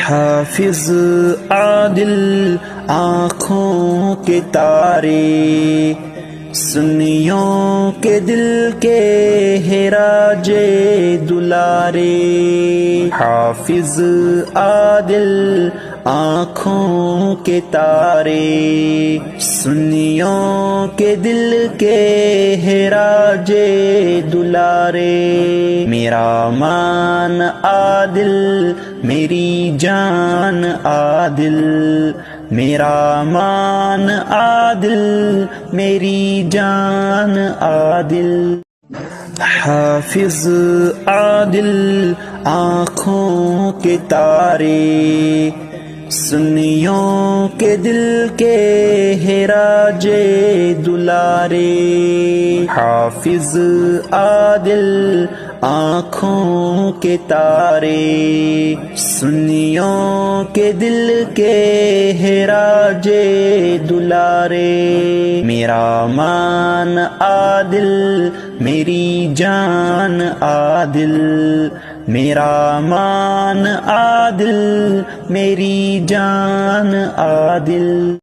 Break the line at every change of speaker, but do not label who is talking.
حافظ عادل آنکھوں کے تارے، سنیوں کے دل کے ہراج دلارے۔ حافظ عادل آنکھوں کے تارے، سنیوں کے دل کے ہراج دلارے۔ میرا مان عادل، میری جان عادل، میرا مان عادل، میری جان عادل۔ حافظ عادل آنکھوں کے تارے، سنیوں کے دل کے ہراج دلارے۔ حافظ عادل آنکھوں کے تارے، سنیوں کے دل کے ہراج دلارے۔ میرا مان عادل، میری جان عادل، میرا مان عادل، میری جان عادل۔